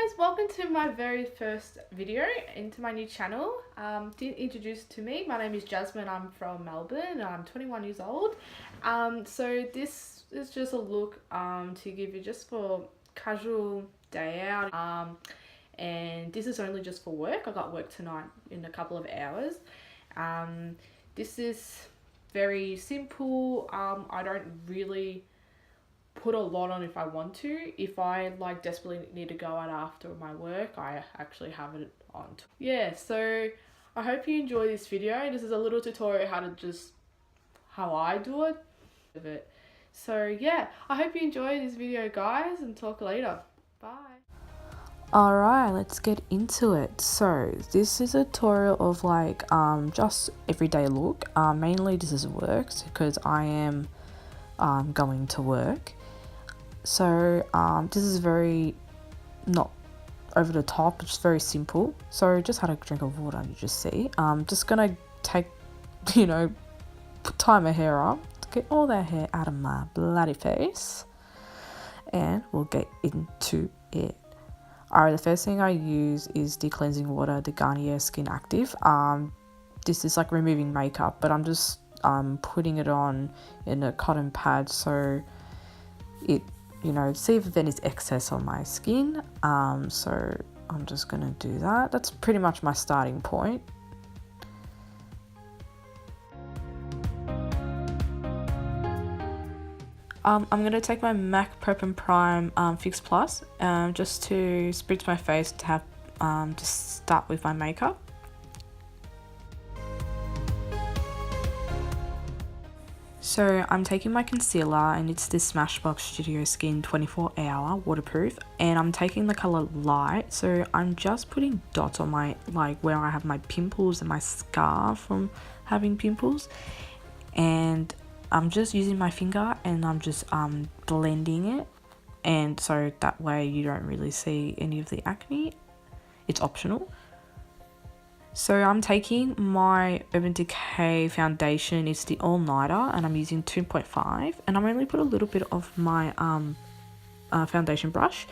guys, welcome to my very first video into my new channel. Didn't introduce to me, my name is Jasmine, I'm from Melbourne and I'm 21 years old. So this is just a look to give you just for casual day out, and this is only just for work. I got work tonight in a couple of hours. This is very simple. I don't really put a lot on if I want to. If I like desperately need to go out after my work, I actually have it on. Yeah, so I hope you enjoy this video. This is a little tutorial how I do it. So yeah, I hope you enjoy this video guys, and talk later. Bye. Alright, let's get into it. So this is a tutorial of just everyday look. Mainly this is work because I am going to work. So this is very not over the top, it's very simple. So just had a drink of water, you just see. Just gonna take, tie my hair up to get all that hair out of my bloody face, and we'll get into it. Alright, the first thing I use is the cleansing water, the Garnier Skin Active. This is like removing makeup, but I'm just putting it on in a cotton pad so it, see if there is excess on my skin. So I'm just gonna do that. That's pretty much my starting point. I'm going to take my MAC Prep and Prime Fix Plus just to spritz my face to have just start with my makeup. So I'm taking my concealer, and it's this Smashbox Studio Skin 24-hour waterproof, and I'm taking the color Light. So I'm just putting dots on my, where I have my pimples and my scar from having pimples, and I'm just using my finger and I'm just blending it, and so that way you don't really see any of the acne. It's optional. So I'm taking my Urban Decay foundation, it's the All Nighter, and I'm using 2.5, and I'm only put a little bit of my foundation brush.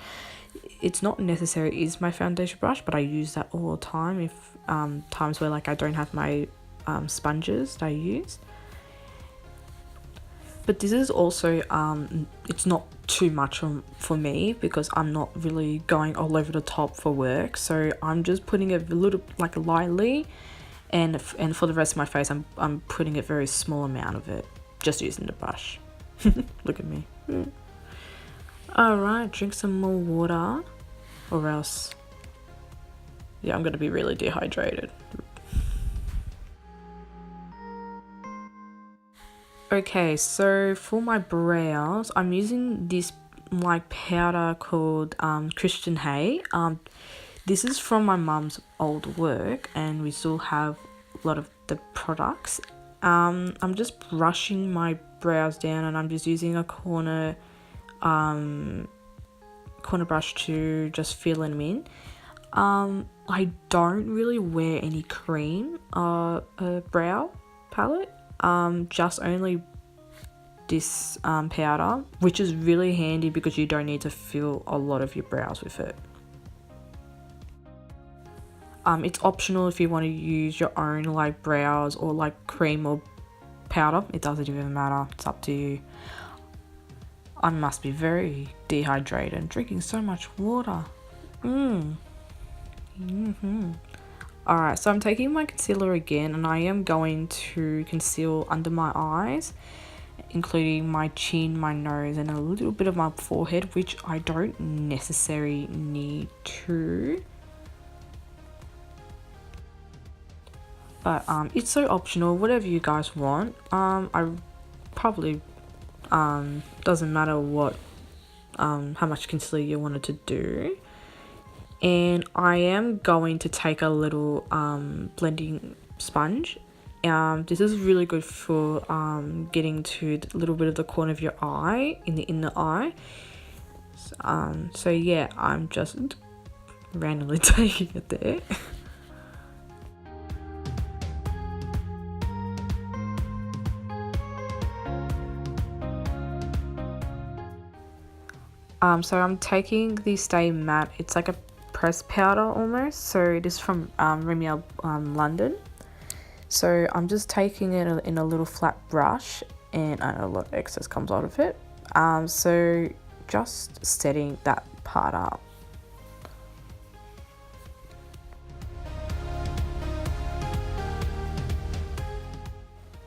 It's not necessary it is my foundation brush, but I use that all the time if times where I don't have my sponges that I use. But this is also, it's not too much for me because I'm not really going all over the top for work. So I'm just putting it a little, lightly, and for the rest of my face, I'm putting a very small amount of it, just using the brush. Look at me. Alright, drink some more water, or else, yeah, I'm going to be really dehydrated. Okay, so for my brows, I'm using this powder called Christian Hay. This is from my mum's old work, and we still have a lot of the products. I'm just brushing my brows down, and I'm just using a corner brush to just fill them in. I don't really wear any cream brow palette. Just only this powder, which is really handy because you don't need to fill a lot of your brows with it. It's optional if you want to use your own brows or cream or powder. It doesn't even matter, it's up to you. I must be very dehydrated and drinking so much water. Alright, so I'm taking my concealer again, and I am going to conceal under my eyes, including my chin, my nose, and a little bit of my forehead, which I don't necessarily need to. But it's so optional, whatever you guys want. I probably doesn't matter what how much concealer you wanted to do. And I am going to take a little blending sponge. This is really good for getting to a little bit of the corner of your eye, in the inner eye. So yeah, I'm just randomly taking it there. So I'm taking the Stay Matte. It's like a pressed powder almost. So this is from Rimmel London. So I'm just taking it in a little flat brush, and I know a lot of excess comes out of it. So just setting that part up.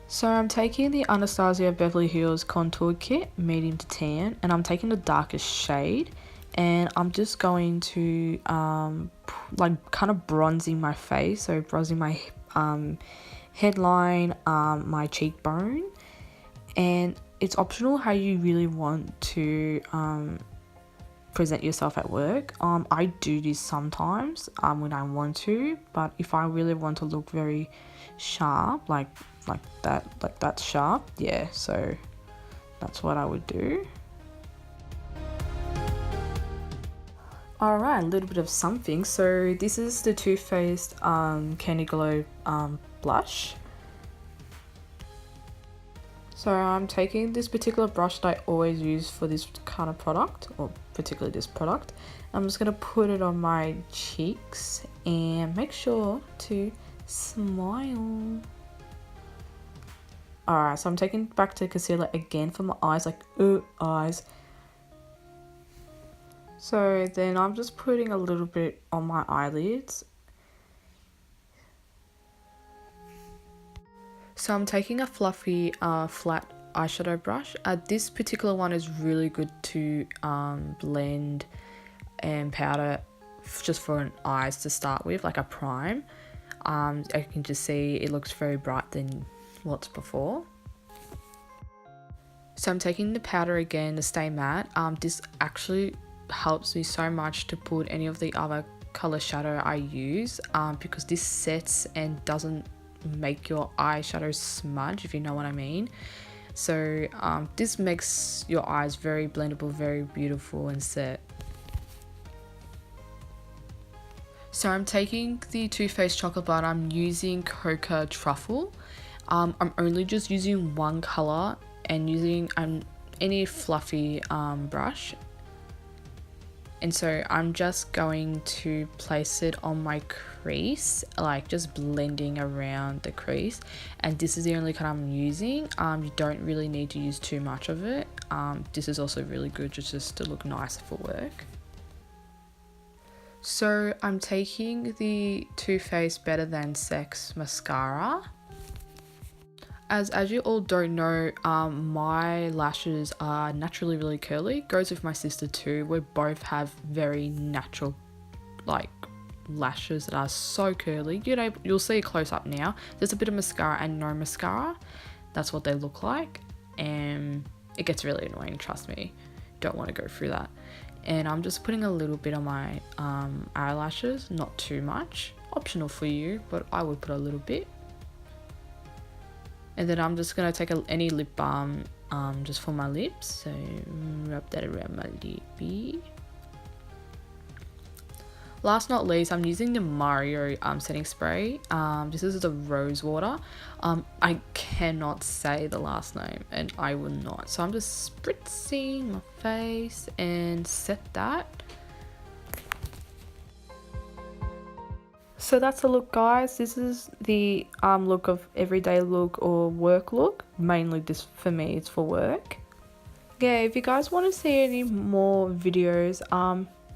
So I'm taking the Anastasia Beverly Hills Contour Kit medium to tan, and I'm taking the darkest shade, and I'm just going to like kind of bronzing my face, so bronzing my headline, my cheekbone, and it's optional how you really want to present yourself at work. I do this sometimes when I want to, but if I really want to look very sharp, like that sharp, yeah, so that's what I would do. Alright, a little bit of something. So this is the Too Faced Candy Glow blush. So I'm taking this particular brush that I always use for this kind of product, or particularly this product. I'm just going to put it on my cheeks and make sure to smile. Alright, so I'm taking back to concealer again for my eyes, like eyes. So then I'm just putting a little bit on my eyelids. So I'm taking a fluffy flat eyeshadow brush. This particular one is really good to blend and powder just for an eyes to start with, like a prime. I can just see it looks very bright than what's before. So I'm taking the powder again to stay matte. This actually helps me so much to put any of the other color shadow I use, because this sets and doesn't make your eyeshadow smudge, if you know what I mean. So this makes your eyes very blendable, very beautiful and set. So I'm taking the Too Faced Chocolate Bar. I'm using Coca Truffle. I'm only just using one color and using any fluffy brush. And so I'm just going to place it on my crease, like just blending around the crease. And this is the only color I'm using. You don't really need to use too much of it. This is also really good just to look nicer for work. So I'm taking the Too Faced Better Than Sex mascara. As you all don't know, my lashes are naturally really curly. Goes with my sister too. We both have very natural like lashes that are so curly. You know, you'll see a close up now. There's a bit of mascara and no mascara. That's what they look like, and it gets really annoying, trust me. Don't want to go through that. And I'm just putting a little bit on my eyelashes, not too much. Optional for you, but I would put a little bit. And then I'm just going to take any lip balm just for my lips. So rub that around my lippy. Last not least, I'm using the Mario setting spray. This is the rose water. I cannot say the last name, and I will not. So I'm just spritzing my face and set that. So that's the look, guys. This is the look of everyday look or work look. Mainly this for me, it's for work. Yeah, if you guys want to see any more videos,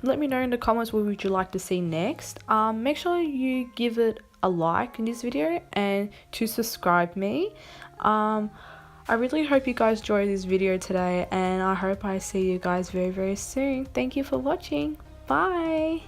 let me know in the comments what would you like to see next. Make sure you give it a like in this video and to subscribe me. I really hope you guys enjoyed this video today, and I hope I see you guys very soon. Thank you for watching. Bye.